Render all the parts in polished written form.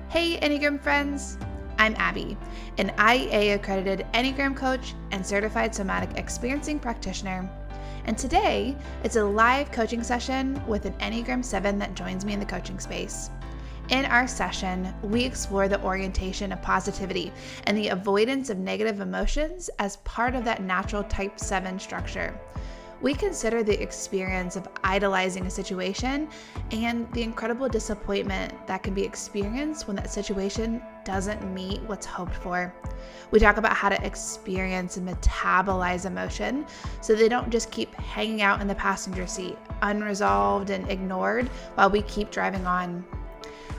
Hey Enneagram friends, I'm Abby, an IEA accredited Enneagram coach and certified somatic experiencing practitioner. And today, it's a live coaching session with an Enneagram 7 that joins me in the coaching space. In our session, we explore the orientation of positivity and the avoidance of negative emotions as part of that natural type 7 structure. We consider the experience of idolizing a situation and the incredible disappointment that can be experienced when that situation doesn't meet what's hoped for. We talk about how to experience and metabolize emotion so they don't just keep hanging out in the passenger seat, unresolved and ignored while we keep driving on.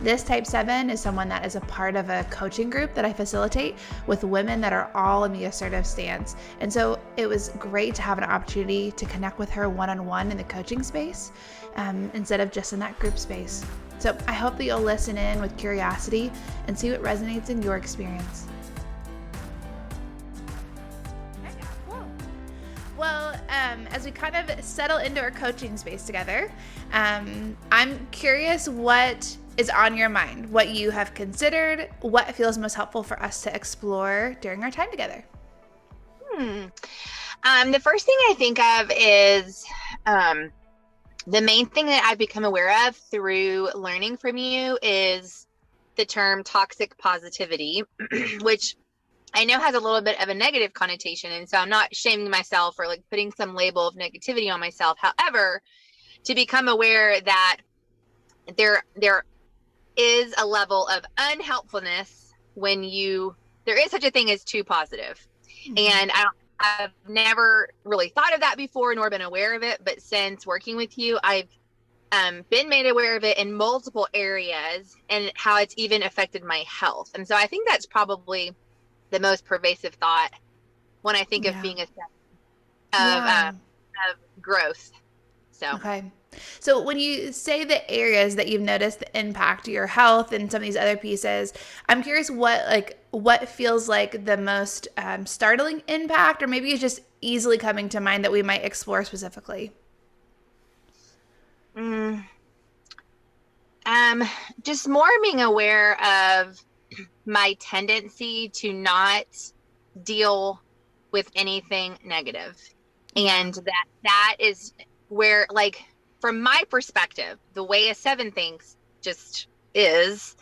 This type 7 is someone that is a part of a coaching group that I facilitate with women that are all in the assertive stance. And so it was great to have an opportunity to connect with her one-on-one in the coaching space instead of just in that group space. So I hope that you'll listen in with curiosity and see what resonates in your experience. Well, as we kind of settle into our coaching space together, I'm curious what is on your mind, what you have considered, what feels most helpful for us to explore during our time together. The first thing I think of is the main thing that I've become aware of through learning from you is the term toxic positivity, which I know has a little bit of a negative connotation. And so I'm not shaming myself or like putting some label of negativity on myself. However, to become aware that there is a level of unhelpfulness when there is such a thing as too positive. Mm-hmm. And I've never really thought of that before nor been aware of it. But since working with you, I've been made aware of it in multiple areas and how it's even affected my health. And so I think that's probably the most pervasive thought when I think of being a step of growth. So. Okay. So when you say the areas that you've noticed that impact your health and some of these other pieces, I'm curious what feels like the most startling impact, or maybe it's just easily coming to mind that we might explore specifically. Just more being aware of my tendency to not deal with anything negative. And that is where, like, from my perspective, the way a 7 thinks just is,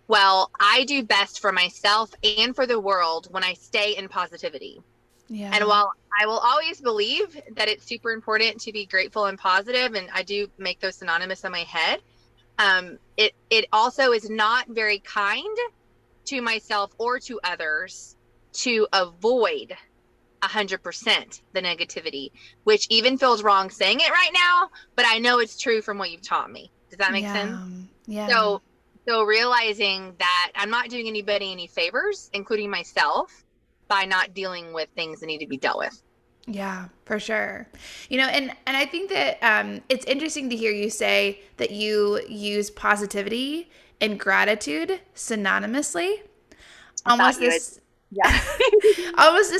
well, I do best for myself and for the world when I stay in positivity. Yeah. And while I will always believe that it's super important to be grateful and positive, and I do make those synonymous in my head, it also is not very kind to myself or to others to avoid 100% the negativity, which even feels wrong saying it right now, but I know it's true from what you've taught me. Does that make sense? Yeah. So realizing that I'm not doing anybody any favors, including myself, by not dealing with things that need to be dealt with. Yeah, for sure. And I think that it's interesting to hear you say that you use positivity and gratitude synonymously. Almost this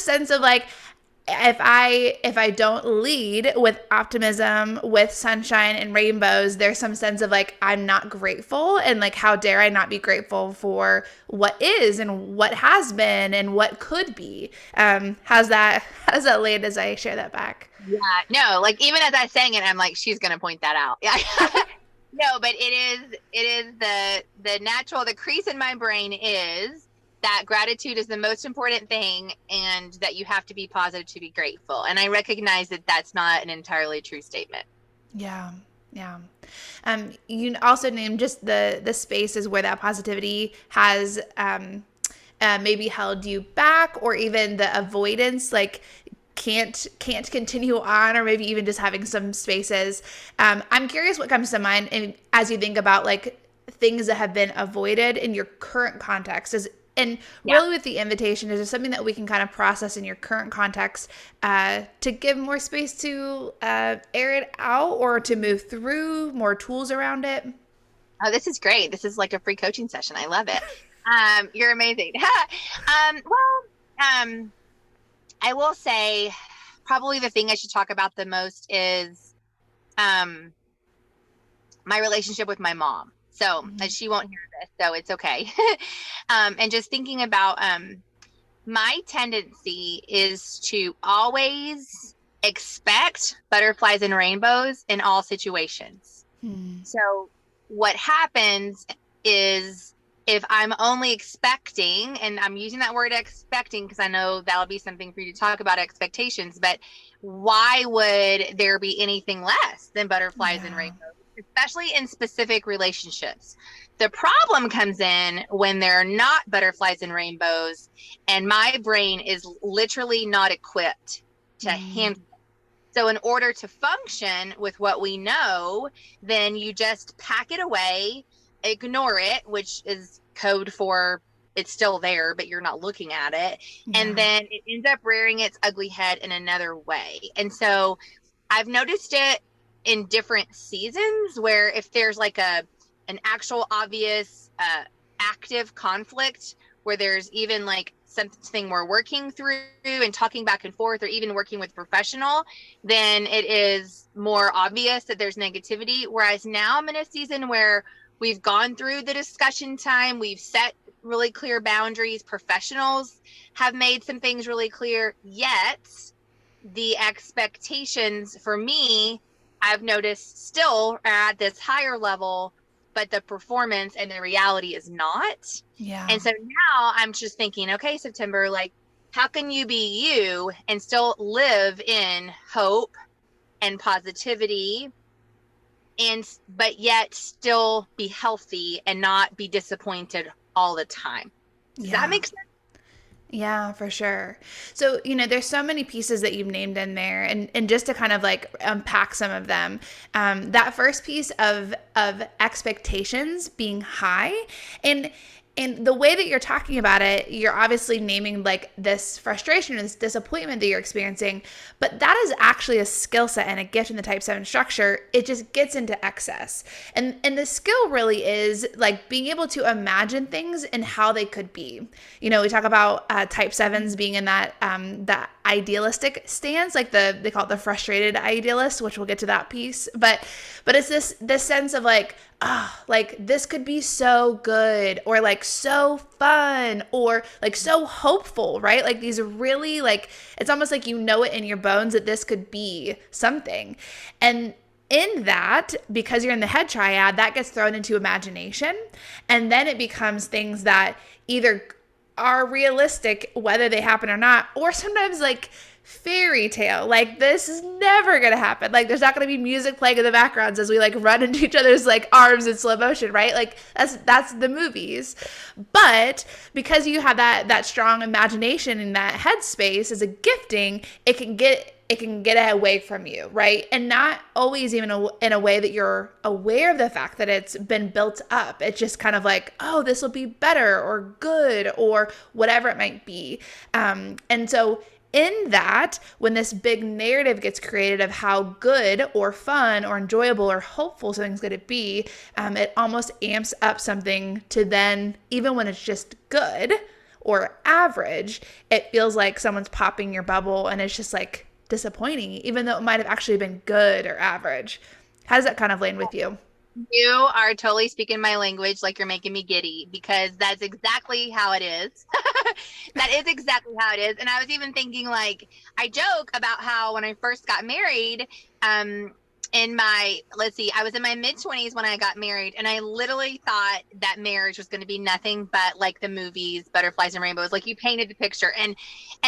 sense of like, if I don't lead with optimism, with sunshine and rainbows, there's some sense of like, I'm not grateful, and like, how dare I not be grateful for what is and what has been and what could be. How does that land as I share that back? Yeah, no, like even as I'm saying it, I'm like, she's going to point that out. Yeah. No, but it is the natural, the crease in my brain is that gratitude is the most important thing and that you have to be positive to be grateful. And I recognize that that's not an entirely true statement. Yeah. Yeah. You also named just the spaces where that positivity has maybe held you back, or even the avoidance, like can't continue on, or maybe even just having some spaces. I'm curious what comes to mind as you think about like things that have been avoided in your current context. Really with the invitation, is there something that we can kind of process in your current context to give more space to air it out, or to move through more tools around it? Oh, this is great. This is like a free coaching session. I love it. You're amazing. I will say probably the thing I should talk about the most is my relationship with my mom. So she won't hear this, so it's okay. And just thinking about my tendency is to always expect butterflies and rainbows in all situations. So what happens is if I'm only expecting, and I'm using that word expecting because I know that'll be something for you to talk about, expectations, but why would there be anything less than butterflies and rainbows, especially in specific relationships? The problem comes in when there are not butterflies and rainbows and my brain is literally not equipped to handle it. So in order to function with what we know, then you just pack it away, ignore it, which is code for it's still there, but you're not looking at it. And then it ends up rearing its ugly head in another way. And so I've noticed it in different seasons where if there's like an actual obvious active conflict where there's even like something we're working through and talking back and forth, or even working with a professional, then it is more obvious that there's negativity. Whereas now I'm in a season where we've gone through the discussion time, we've set really clear boundaries, professionals have made some things really clear, yet the expectations for me, I've noticed, still are at this higher level, but the performance and the reality is not. And so now I'm just thinking, okay, September, like, how can you be you and still live in hope and positivity, but yet still be healthy and not be disappointed all the time? Does that make sense? Yeah, for sure. So, there's so many pieces that you've named in there, and just to kind of like unpack some of them, that first piece of expectations being high, and the way that you're talking about it, you're obviously naming like this frustration and this disappointment that you're experiencing, but that is actually a skill set and a gift in the Type 7 structure. It just gets into excess. And the skill really is like being able to imagine things and how they could be. We talk about Type 7s being in that idealistic stance, like they call it the frustrated idealist, which we'll get to that piece. But it's this sense of like, like this could be so good, or like so fun, or like so hopeful, right? Like these really, like, it's almost like it in your bones that this could be something. And in that, because you're in the head triad, that gets thrown into imagination. And then it becomes things that either are realistic, whether they happen or not, or sometimes like fairy tale, like this is never gonna happen, like there's not gonna be music playing in the backgrounds as we like run into each other's like arms in slow motion, right? Like that's the movies. But because you have that strong imagination in that headspace as a gifting, it can get away from you, right? And not always even in a way that you're aware of the fact that it's been built up. It's just kind of like, oh, this will be better or good or whatever it might be. And so in that, when this big narrative gets created of how good or fun or enjoyable or hopeful something's going to be, it almost amps up something to then, even when it's just good or average, it feels like someone's popping your bubble and it's just like disappointing, even though it might have actually been good or average. How does that kind of land with you? You are totally speaking my language, like you're making me giddy, because that's exactly how it is. That is exactly how it is. And I was even thinking, like, I joke about how when I first got married, I was in my mid-20s when I got married, and I literally thought that marriage was going to be nothing but like the movies, butterflies and rainbows. Like you painted the picture, and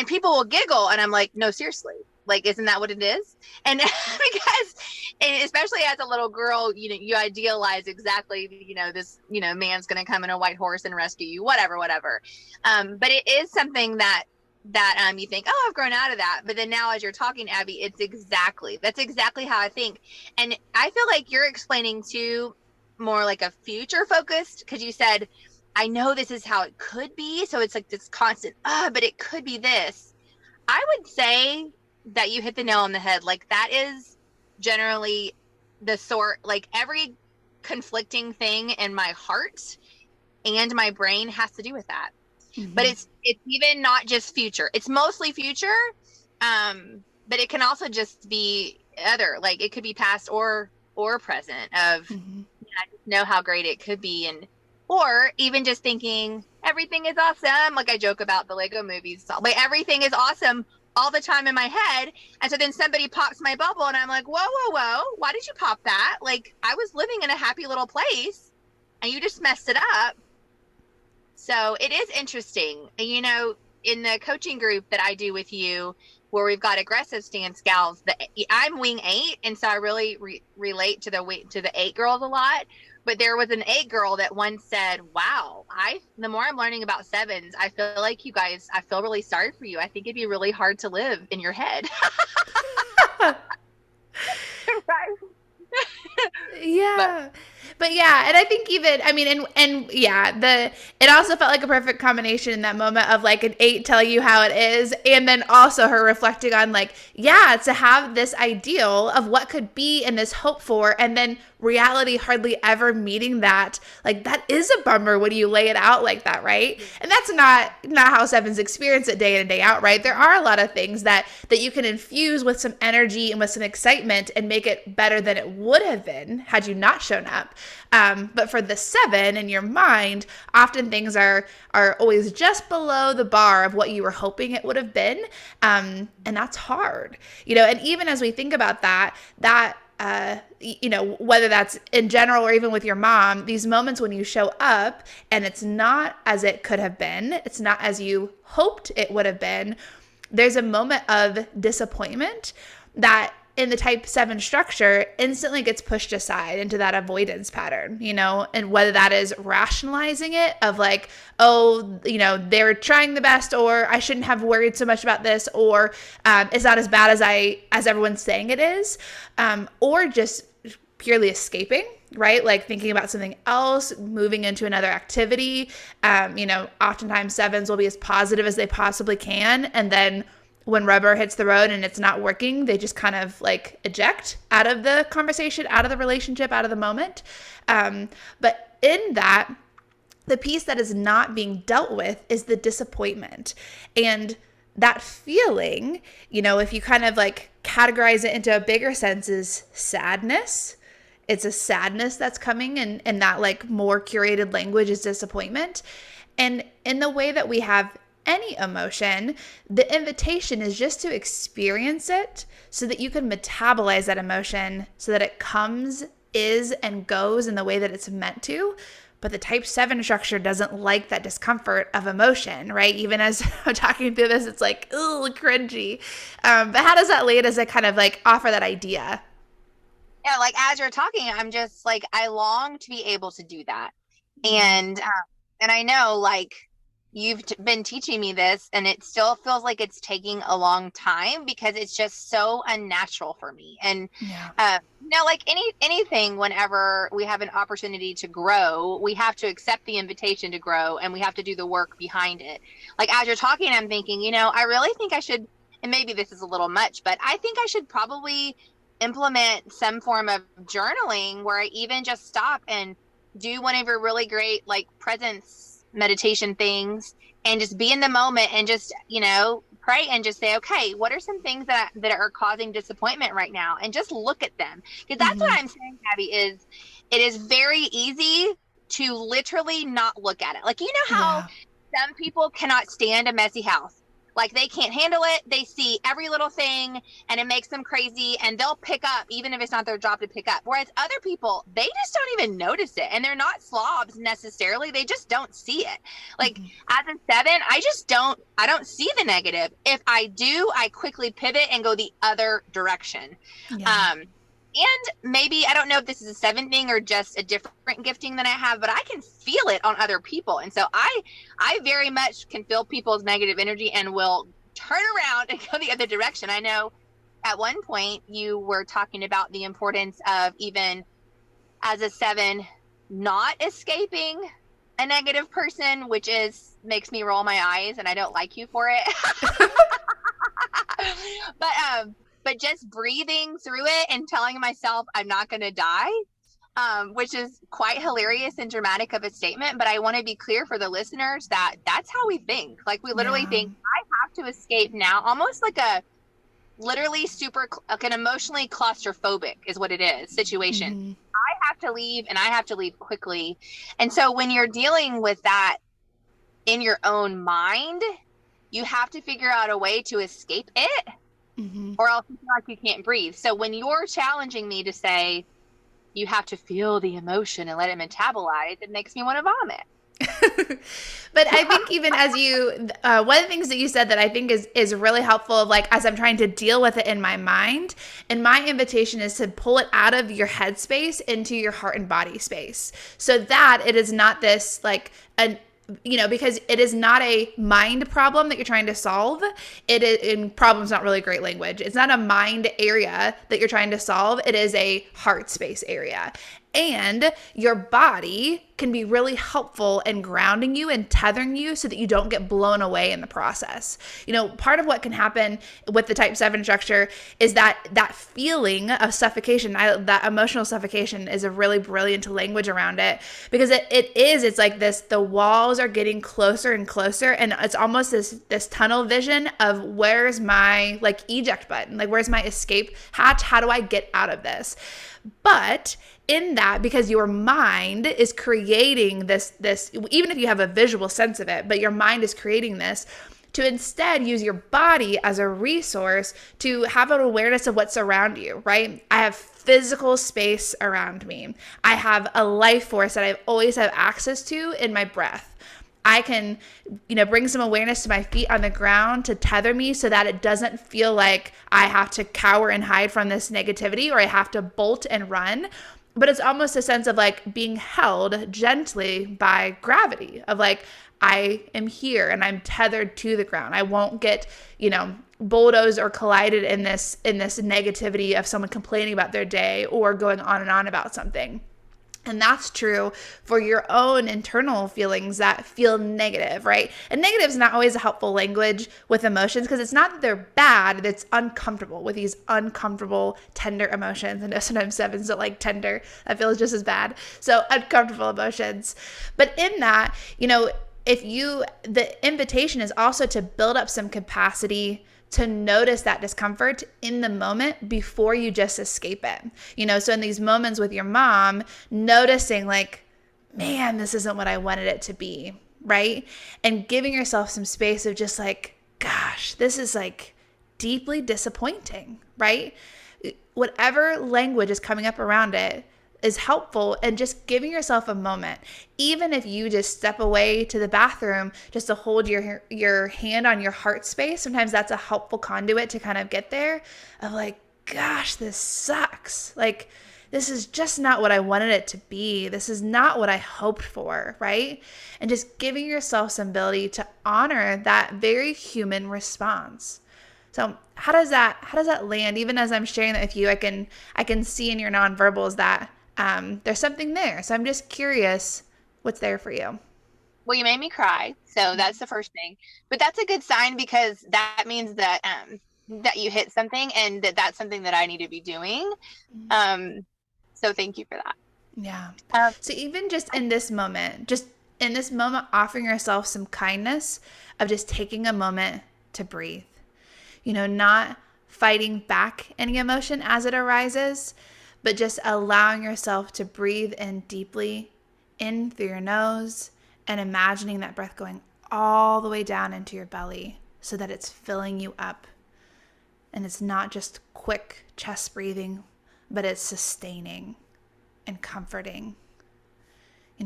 people will giggle, and I'm like, no, seriously. Like, isn't that what it is? And because, and especially as a little girl, you idealize exactly, this, man's going to come in a white horse and rescue you, whatever. But it is something that you think, oh, I've grown out of that. But then now as you're talking, Abby, that's exactly how I think. And I feel like you're explaining too more like a future focused, because you said, I know this is how it could be. So it's like this constant, but it could be this. I would say that you hit the nail on the head. Like that is generally the sort, like every conflicting thing in my heart and my brain has to do with that. Mm-hmm. But it's even not just future. It's mostly future. But it can also just be other, like it could be past or present of, I just know how great it could be. And, or even just thinking everything is awesome. Like I joke about the Lego movies, like everything is awesome all the time in my head. And so then somebody pops my bubble and I'm like, whoa, whoa, whoa. Why did you pop that? Like I was living in a happy little place and you just messed it up. So it is interesting, you know, in the coaching group that I do with you, where we've got aggressive stance gals, I'm wing 8. And so I really relate to the 8 girls a lot. But there was an 8 girl that once said, wow, the more I'm learning about 7s, I feel like you guys, I feel really sorry for you. I think it'd be really hard to live in your head. Right. Yeah. But yeah, and I think even, I mean, and yeah, it also felt like a perfect combination in that moment of like an 8 telling you how it is, and then also her reflecting on like, yeah, to have this ideal of what could be and this hope for, and then reality hardly ever meeting that. Like that is a bummer when you lay it out like that, right? And that's not how 7s experience it day in and day out, right? There are a lot of things that you can infuse with some energy and with some excitement and make it better than it would have been had you not shown up. But for the 7 in your mind, often things are always just below the bar of what you were hoping it would have been. And that's hard, you know, and even as we think about that, you know, whether that's in general or even with your mom, these moments when you show up and it's not as it could have been, it's not as you hoped it would have been, there's a moment of disappointment that in the type 7 structure instantly gets pushed aside into that avoidance pattern, you know, and whether that is rationalizing it of like, oh, you know, they're trying the best, or I shouldn't have worried so much about this, or it's not as bad as everyone's saying it is, or just purely escaping, right? Like thinking about something else, moving into another activity. You know, oftentimes 7s will be as positive as they possibly can, and then when rubber hits the road and it's not working, they just kind of like eject out of the conversation, out of the relationship, out of the moment. But in that, the piece that is not being dealt with is the disappointment. And that feeling, you know, if you kind of like categorize it into a bigger sense, is sadness. It's a sadness that's coming, and that like more curated language is disappointment. And in the way that we have any emotion, the invitation is just to experience it so that you can metabolize that emotion so that it comes, is, and goes in the way that it's meant to. But the type 7 structure doesn't like that discomfort of emotion, right? Even as I'm talking through this, it's like, ooh, cringy. But how does that lead as I kind of like offer that idea? Yeah, like as you're talking, I'm just like, I long to be able to do that. And I know like you've been teaching me this, and it still feels like it's taking a long time because it's just so unnatural for me. And you know, like anything, whenever we have an opportunity to grow, we have to accept the invitation to grow, and we have to do the work behind it. Like as you're talking, I'm thinking, you know, I really think I should, and maybe this is a little much, but I think I should probably implement some form of journaling where I even just stop and do one of your really great like presence meditation things and just be in the moment and just, you know, pray and just say, okay, what are some things that are causing disappointment right now? And just look at them. Because that's what I'm saying, Abby, is it is very easy to literally not look at it. Like, you know how some people cannot stand a messy house. Like they can't handle it. They see every little thing and it makes them crazy, and they'll pick up even if it's not their job to pick up. Whereas other people, they just don't even notice it, and they're not slobs necessarily. They just don't see it. Like as a 7, I don't see the negative. If I do, I quickly pivot and go the other direction. And maybe, I don't know if this is a 7 thing or just a different gifting that I have, but I can feel it on other people. And so I very much can feel people's negative energy and will turn around and go the other direction. I know at one point you were talking about the importance of, even as a 7, not escaping a negative person, which makes me roll my eyes, and I don't like you for it. But just breathing through it and telling myself I'm not going to die, which is quite hilarious and dramatic of a statement. But I want to be clear for the listeners that that's how we think. Like we literally think I have to escape now, almost like a literally super, like an emotionally claustrophobic is what it is situation. I have to leave and I have to leave quickly. And so when you're dealing with that in your own mind, you have to figure out a way to escape it, or else you feel like you can't breathe. So when you're challenging me to say, you have to feel the emotion and let it metabolize, it makes me want to vomit. But I think even as one of the things that you said that I think is really helpful, of like, as I'm trying to deal with it in my mind, and my invitation is to pull it out of your head space into your heart and body space, so that it is not this like because it is not a mind problem that you're trying to solve. It is, and problem's not really great language. It's not a mind area that you're trying to solve. It is a heart space area. And your body can be really helpful in grounding you and tethering you so that you don't get blown away in the process. Part of what can happen with the type 7 structure is that feeling of suffocation, that emotional suffocation, is a really brilliant language around it, because it's like this, the walls are getting closer and closer, and it's almost this tunnel vision of, where's my like eject button? Like, where's my escape hatch? How do I get out of this? But in that, because your mind is creating this, even if you have a visual sense of it, but your mind is creating this, to instead use your body as a resource to have an awareness of what's around you, right? I have physical space around me. I have a life force that I always have access to in my breath. I can, bring some awareness to my feet on the ground to tether me so that it doesn't feel like I have to cower and hide from this negativity, or I have to bolt and run. But it's almost a sense of like being held gently by gravity, of like, I am here and I'm tethered to the ground. I won't get, bulldozed or collided in this negativity of someone complaining about their day or going on and on about something. And that's true for your own internal feelings that feel negative, right? And negative is not always a helpful language with emotions, because it's not that they're bad, it's uncomfortable with these uncomfortable, tender emotions. And sometimes 7s don't like tender. That feels just as bad. So uncomfortable emotions. But in that, the invitation is also to build up some capacity to notice that discomfort in the moment before you just escape it. So in these moments with your mom, noticing like, man, this isn't what I wanted it to be, right? And giving yourself some space of just like, gosh, this is like deeply disappointing, right? Whatever language is coming up around it is helpful, and just giving yourself a moment, even if you just step away to the bathroom just to hold your hand on your heart space. Sometimes that's a helpful conduit to kind of get there, of like, gosh, this sucks. Like, this is just not what I wanted it to be. This is not what I hoped for, right? And just giving yourself some ability to honor that very human response. So how does that land? Even as I'm sharing that with you, I can see in your nonverbals that there's something there. So I'm just curious, what's there for you? Well, you made me cry. So that's the first thing. But that's a good sign, because that means that that you hit something, and that's something that I need to be doing. So thank you for that. Yeah. So even just in this moment, offering yourself some kindness of just taking a moment to breathe, not fighting back any emotion as it arises, but just allowing yourself to breathe in deeply, in through your nose, and imagining that breath going all the way down into your belly so that it's filling you up. And it's not just quick chest breathing, but it's sustaining and comforting.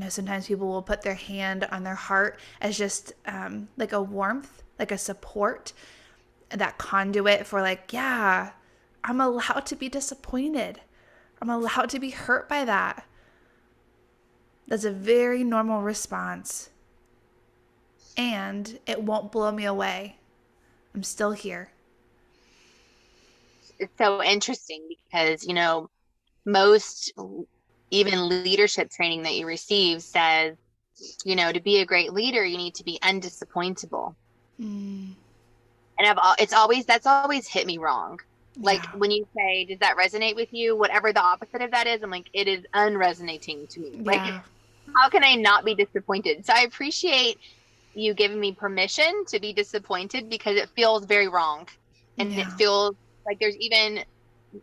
Sometimes people will put their hand on their heart as just like a warmth, like a support, that conduit for like, yeah, I'm allowed to be disappointed. I'm allowed to be hurt by that. That's a very normal response. And it won't blow me away. I'm still here. It's so interesting because, most even leadership training that you receive says, to be a great leader, you need to be undisappointable. And that's always hit me wrong. Like when you say, does that resonate with you? Whatever the opposite of that is, I'm like, it is unresonating to me. Like, how can I not be disappointed? So I appreciate you giving me permission to be disappointed, because it feels very wrong. And it feels like there's even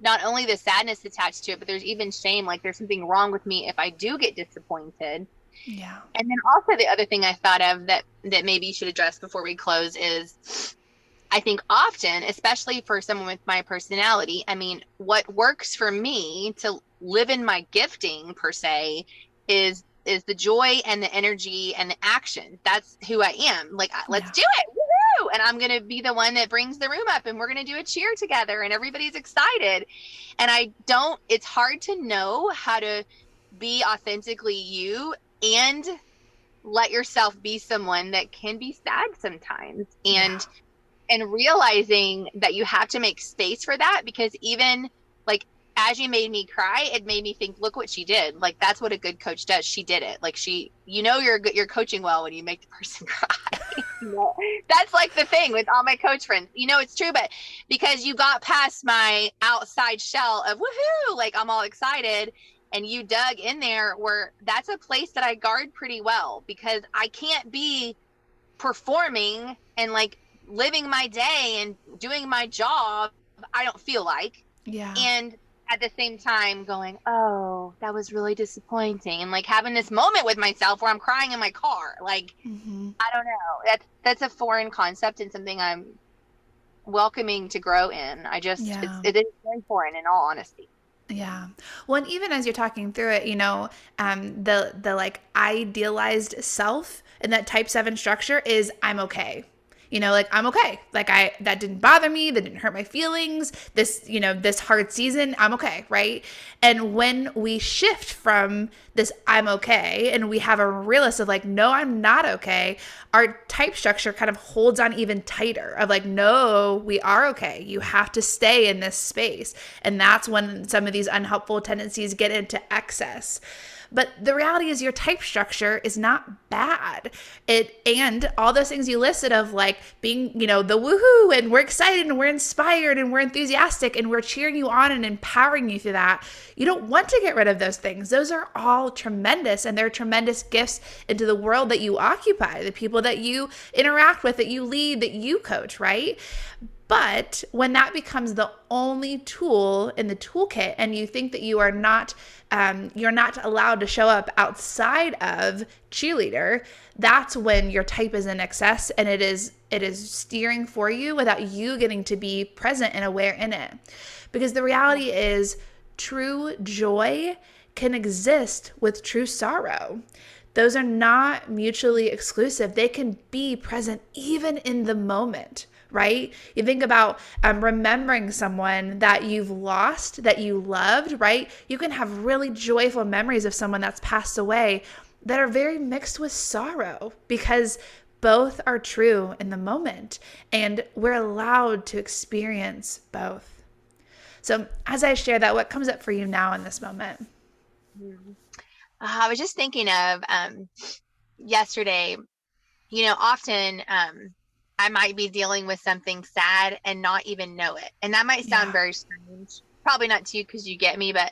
not only the sadness attached to it, but there's even shame. Like there's something wrong with me if I do get disappointed. Yeah. And then also the other thing I thought of that maybe you should address before we close is I think often, especially for someone with my personality, I mean, what works for me to live in my gifting per se is the joy and the energy and the action. That's who I am. Like, let's do it. Woo-hoo! And I'm going to be the one that brings the room up and we're going to do a cheer together and everybody's excited. And it's hard to know how to be authentically you and let yourself be someone that can be sad sometimes. And realizing that you have to make space for that, because even like as you made me cry, it made me think, look what she did. Like that's what a good coach does. She did it. Like you're coaching well when you make the person cry. That's like the thing with all my coach friends. It's true, but because you got past my outside shell of woohoo, like I'm all excited, and you dug in there, where that's a place that I guard pretty well, because I can't be performing and like living my day and doing my job I don't feel like. Yeah. And at the same time going, oh, that was really disappointing, and like having this moment with myself where I'm crying in my car. Like I don't know, that's a foreign concept and something I'm welcoming to grow in. It is very foreign in all honesty. Yeah. Well, and even as you're talking through it, the like idealized self in that type 7 structure is I'm okay. Like I'm okay. Like that didn't bother me. That didn't hurt my feelings. This hard season, I'm okay. Right. And when we shift from this I'm okay and we have a realist of like, no, I'm not okay, our type structure kind of holds on even tighter of like, no, we are okay. You have to stay in this space. And that's when some of these unhelpful tendencies get into excess. But the reality is your type structure is not bad. And all those things you listed of like being, the woohoo, and we're excited and we're inspired and we're enthusiastic and we're cheering you on and empowering you through that. You don't want to get rid of those things. Those are all tremendous, and they're tremendous gifts into the world that you occupy, the people that you interact with, that you lead, that you coach, right? But when that becomes the only tool in the toolkit, and you think that you're not allowed to show up outside of cheerleader, that's when your type is in excess, and it is steering for you without you getting to be present and aware in it. Because the reality is, true joy can exist with true sorrow. Those are not mutually exclusive. They can be present even in the moment. Right? You think about remembering someone that you've lost, that you loved, right? You can have really joyful memories of someone that's passed away that are very mixed with sorrow, because both are true in the moment, and we're allowed to experience both. So as I share that, what comes up for you now in this moment? I was just thinking of yesterday, often I might be dealing with something sad and not even know it. And that might sound very strange. Probably not to you because you get me, but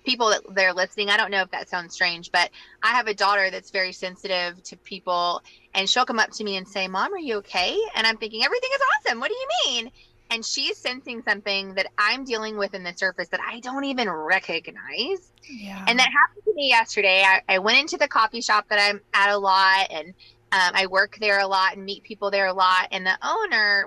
people that are listening, I don't know if that sounds strange, but I have a daughter that's very sensitive to people, and she'll come up to me and say, Mom, are you okay? And I'm thinking, everything is awesome. What do you mean? And she's sensing something that I'm dealing with in the surface that I don't even recognize. Yeah. And that happened to me yesterday. I went into the coffee shop that I'm at a lot, and I work there a lot and meet people there a lot. And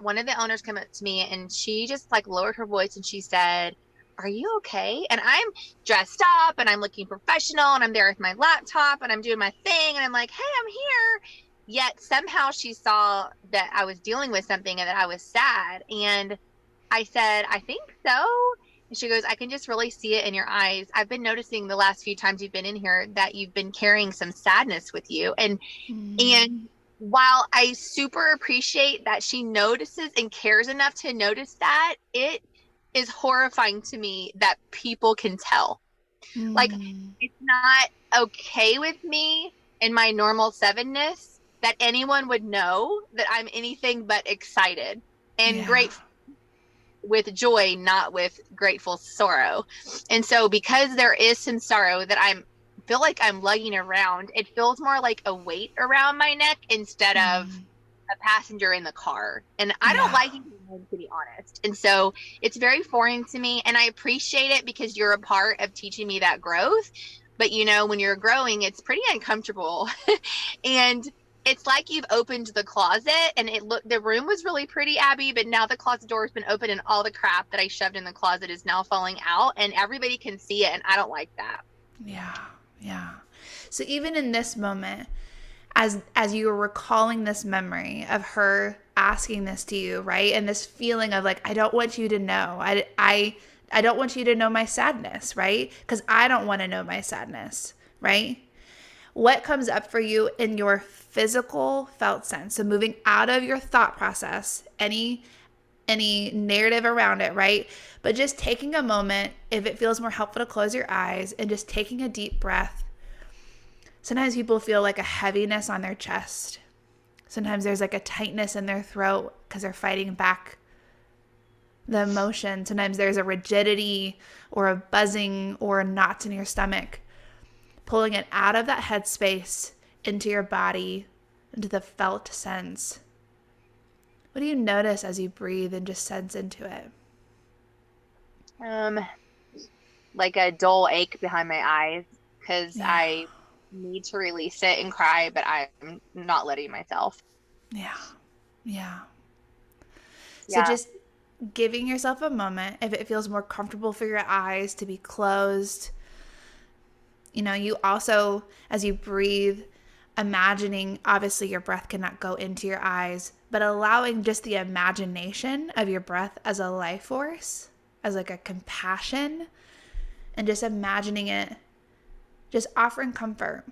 one of the owners came up to me, and she just like lowered her voice and she said, are you okay? And I'm dressed up and I'm looking professional and I'm there with my laptop and I'm doing my thing. And I'm like, hey, I'm here. Yet somehow she saw that I was dealing with something and that I was sad. And I said, I think so. And she goes, I can just really see it in your eyes. I've been noticing the last few times you've been in here that you've been carrying some sadness with you. And while I super appreciate that she notices and cares enough to notice that, it is horrifying to me that people can tell. Like, it's not okay with me in my normal 7-ness that anyone would know that I'm anything but excited and grateful, with joy, not with grateful sorrow. And so because there is some sorrow that I feel like I'm lugging around, it feels more like a weight around my neck instead of a passenger in the car, and I don't like it, to be honest. And so it's very foreign to me, and I appreciate it because you're a part of teaching me that growth. But when you're growing, it's pretty uncomfortable. And it's like you've opened the closet, and the room was really pretty, Abby, but now the closet door has been open, and all the crap that I shoved in the closet is now falling out, and everybody can see it, and I don't like that. Yeah. So even in this moment, as you were recalling this memory of her asking this to you, right? And this feeling of like, I don't want you to know. I don't want you to know my sadness, right? Because I don't want to know my sadness, right? What comes up for you in your physical felt sense? So moving out of your thought process, any narrative around it, right? But just taking a moment, if it feels more helpful to close your eyes and just taking a deep breath. Sometimes people feel like a heaviness on their chest. Sometimes there's like a tightness in their throat because they're fighting back the emotion. Sometimes there's a rigidity or a buzzing or knots in your stomach. Pulling it out of that headspace into your body, into the felt sense. What do you notice as you breathe and just sense into it? Like a dull ache behind my eyes because I need to release it and cry, but I'm not letting myself. Yeah. So just giving yourself a moment, if it feels more comfortable for your eyes to be closed. You also, as you breathe, imagining, obviously your breath cannot go into your eyes, but allowing just the imagination of your breath as a life force, as like a compassion, and just imagining it, just offering comfort.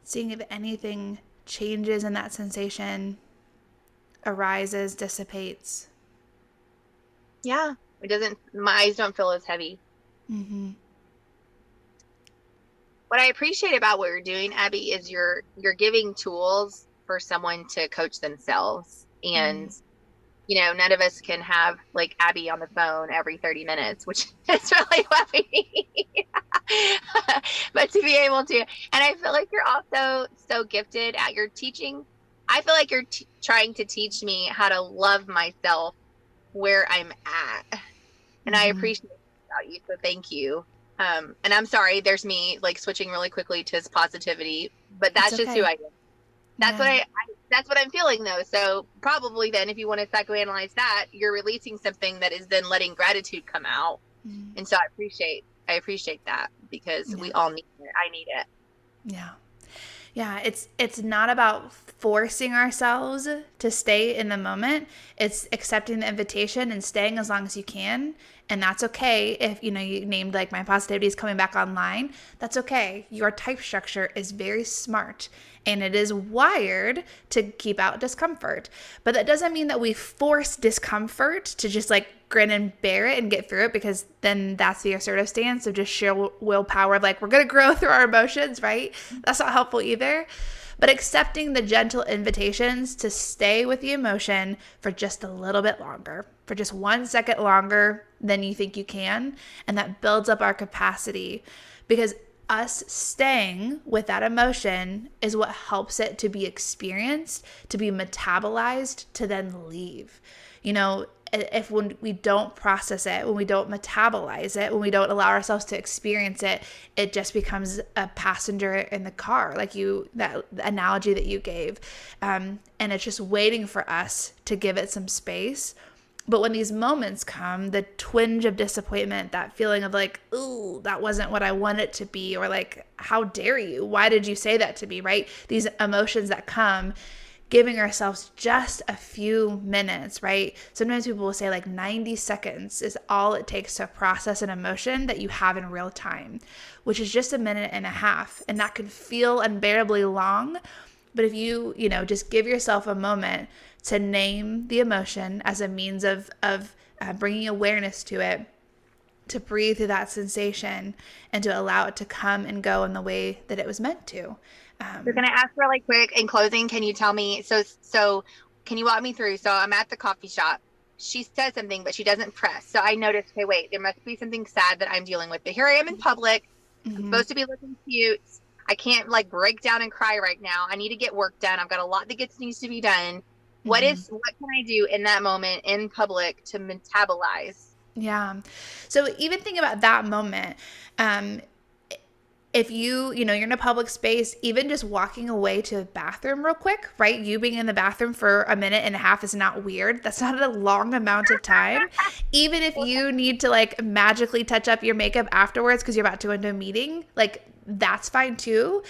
Seeing if anything changes in that sensation, arises, dissipates. Yeah, my eyes don't feel as heavy. Mm-hmm. What I appreciate about what you're doing, Abby, is you're giving tools for someone to coach themselves. And, none of us can have like Abby on the phone every 30 minutes, which is really what we need. But to be able to, and I feel like you're also so gifted at your teaching. I feel like you're trying to teach me how to love myself where I'm at. And I appreciate it about you. So thank you. And I'm sorry, there's me like switching really quickly to his positivity, but that's just who I am. That's that's what I'm feeling though. So probably then if you want to psychoanalyze that, you're releasing something that is then letting gratitude come out. And so I appreciate that because we all need it. I need it. Yeah, it's not about forcing ourselves to stay in the moment. It's accepting the invitation and staying as long as you can. And that's okay if, you named like my positivity is coming back online. That's okay. Your type structure is very smart and it is wired to keep out discomfort. But that doesn't mean that we force discomfort to just like grin and bear it and get through it, because then that's the assertive stance of just sheer willpower of like, we're going to grow through our emotions, right? That's not helpful either. But accepting the gentle invitations to stay with the emotion for just a little bit longer, for just 1 second longer than you think you can. And that builds up our capacity, because us staying with that emotion is what helps it to be experienced, to be metabolized, to then leave. If when we don't process it, when we don't metabolize it, when we don't allow ourselves to experience it, it just becomes a passenger in the car, like that analogy that you gave. And it's just waiting for us to give it some space. But when these moments come, the twinge of disappointment, that feeling of like, ooh, that wasn't what I wanted it to be, or like, how dare you? Why did you say that to me, right? These emotions that come, giving ourselves just a few minutes, right? Sometimes people will say like 90 seconds is all it takes to process an emotion that you have in real time, which is just a minute and a half. And that can feel unbearably long. But if you just give yourself a moment to name the emotion as a means of bringing awareness to it, to breathe through that sensation, and to allow it to come and go in the way that it was meant to. So can I ask really quick in closing, can you tell me, so can you walk me through? So I'm at the coffee shop. she says something, but she doesn't press. So I noticed, okay, wait, there must be something sad that I'm dealing with. But here I am in public. I'm supposed to be looking cute. I can't like break down and cry right now. I need to get work done. I've got a lot that needs to be done. What can I do in that moment in public to metabolize? Yeah. So even think about that moment. If you're in a public space, even just walking away to the bathroom real quick, right? You being in the bathroom for a minute and a half is not weird. That's not a long amount of time. Even if you need to like magically touch up your makeup afterwards because you're about to go into a meeting, like that's fine too.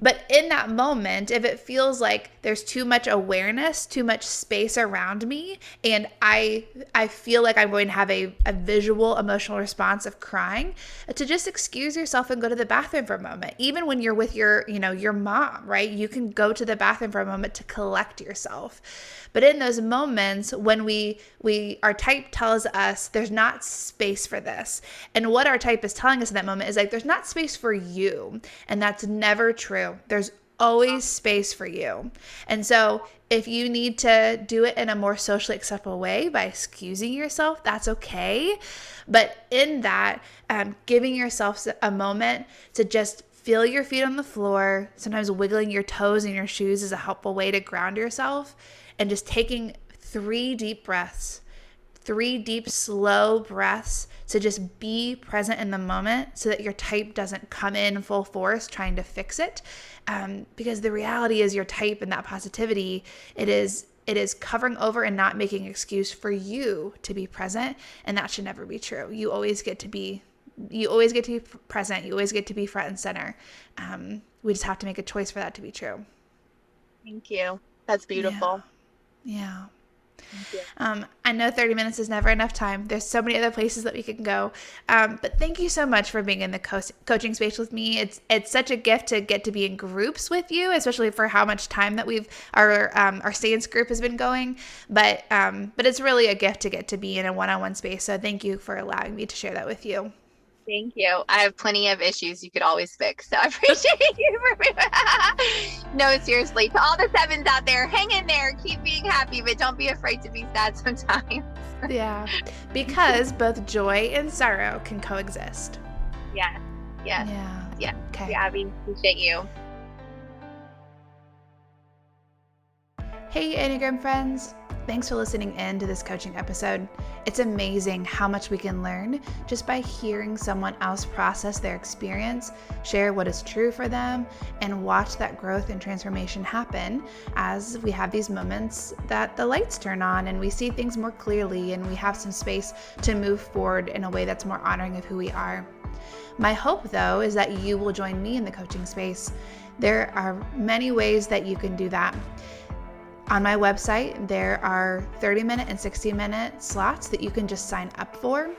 But in that moment, if it feels like there's too much awareness, too much space around me, and I feel like I'm going to have a visual emotional response of crying, to just excuse yourself and go to the bathroom for a moment. Even when you're with your mom, right? You can go to the bathroom for a moment to collect yourself. But in those moments when our type tells us there's not space for this, and what our type is telling us in that moment is like, there's not space for you. And that's never true. There's always space for you. And so if you need to do it in a more socially acceptable way by excusing yourself, that's okay. But in that, giving yourself a moment to just feel your feet on the floor, sometimes wiggling your toes in your shoes is a helpful way to ground yourself, and just taking 3 deep breaths, 3 deep, slow breaths to just be present in the moment so that your type doesn't come in full force trying to fix it. Because the reality is your type and that positivity, it is covering over and not making an excuse for you to be present. And that should never be true. You always get to be present. You always get to be front and center. We just have to make a choice for that to be true. Thank you. That's beautiful. Yeah. I know 30 minutes is never enough time. There's so many other places that we can go. But thank you so much for being in the coaching space with me. It's such a gift to get to be in groups with you, especially for how much time that our stance group has been going. But it's really a gift to get to be in a one-on-one space. So thank you for allowing me to share that with you. Thank you. I have plenty of issues you could always fix. So I appreciate you for No, seriously. To all the 7s out there, hang in there. Keep being happy, but don't be afraid to be sad sometimes. Yeah. Because both joy and sorrow can coexist. Yes. Yes. Yeah. Yeah. Okay. Yeah, I appreciate you. Hey, Enneagram friends. Thanks for listening in to this coaching episode. It's amazing how much we can learn just by hearing someone else process their experience, share what is true for them, and watch that growth and transformation happen as we have these moments that the lights turn on and we see things more clearly and we have some space to move forward in a way that's more honoring of who we are. My hope, though, is that you will join me in the coaching space. There are many ways that you can do that. On my website, there are 30-minute and 60-minute slots that you can just sign up for.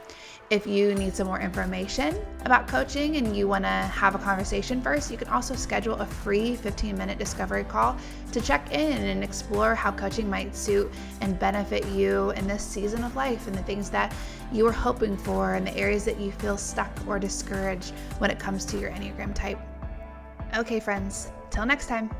If you need some more information about coaching and you want to have a conversation first, you can also schedule a free 15-minute discovery call to check in and explore how coaching might suit and benefit you in this season of life and the things that you are hoping for and the areas that you feel stuck or discouraged when it comes to your Enneagram type. Okay, friends, till next time.